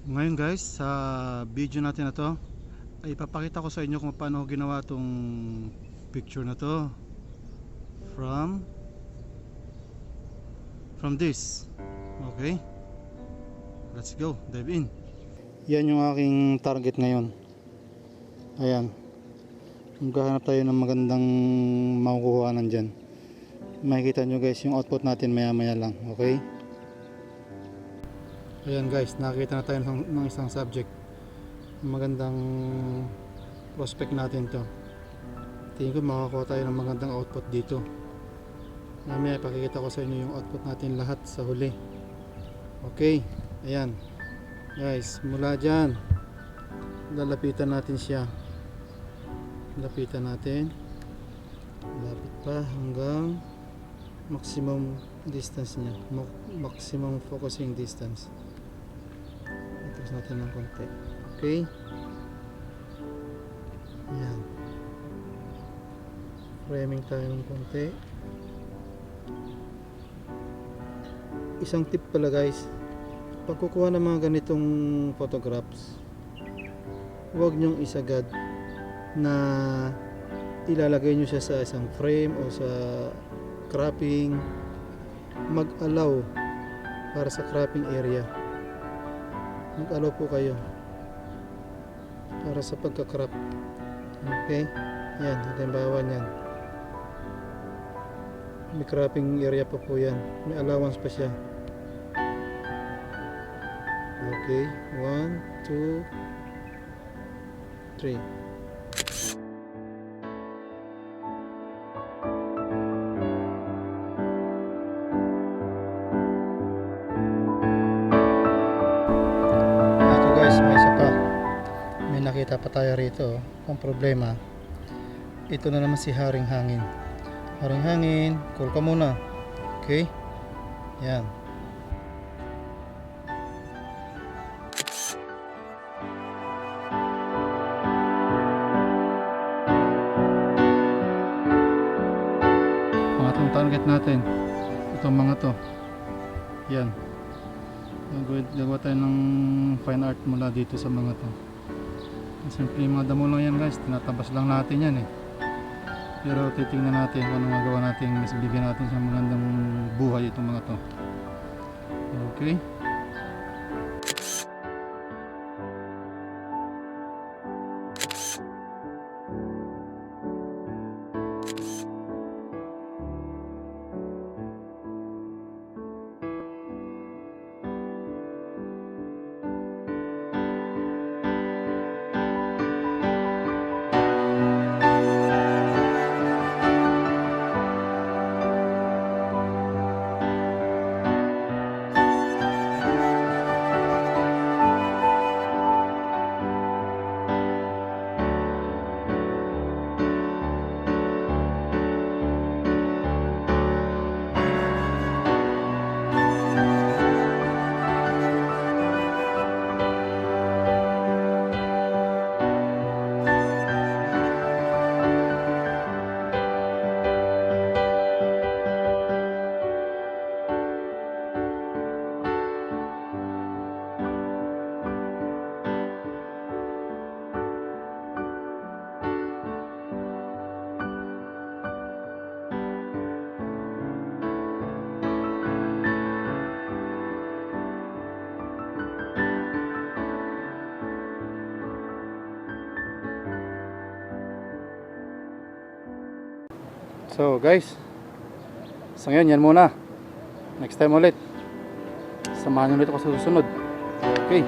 Ngayon guys, sa video natin na to ay ipapakita ko sa inyo kung paano ginawa tong picture na to from this. Okay, let's go, dive in. Yan yung aking target ngayon. Ayan, maghahanap tayo ng magandang makukuhanan dyan. Makikita nyo guys yung output natin maya maya lang. Okay, ayan guys, nakikita na tayo ng isang subject. Magandang prospect natin to. Tingin ko makakuha tayo ng magandang output dito. Mamaya ipakikita ko sa inyo yung output natin lahat sa huli. Okay, ayan guys, mula dyan lalapitan natin siya. Lapitan natin, lapit pa hanggang maximum distance niya, maximum focusing distance. Itas natin ng konti. Okay, yan, framing tayo ng konti. Isang tip pala guys, pag kukuha ng mga ganitong photographs, huwag nyong isagad na ilalagay nyo siya sa isang frame o sa cropping. Mag-allow para sa cropping area, mag-allow po kayo para sa pagka-crop. Okay, yan, halimbawa yan, may cropping area pa po yan, may allowance pa siya. Okay, 1, 2, 3. Nakita pa tayo rito. Ang problema, ito na naman si haring hangin. Haring hangin, cool ka muna. Okay, yan. Pangatlong target natin, itong mga to. Yan, gagawa tayo ng fine art mula dito sa mga to. Simple mga damo lang yan guys, tinatabas lang natin yan pero titingnan natin kung anong magawa natin, mas bigyan natin sa magandang buhay itong mga to. Okay, so guys, sa ngayon yan muna. Next time ulit, samahan nyo ulit ako sa susunod. Okay.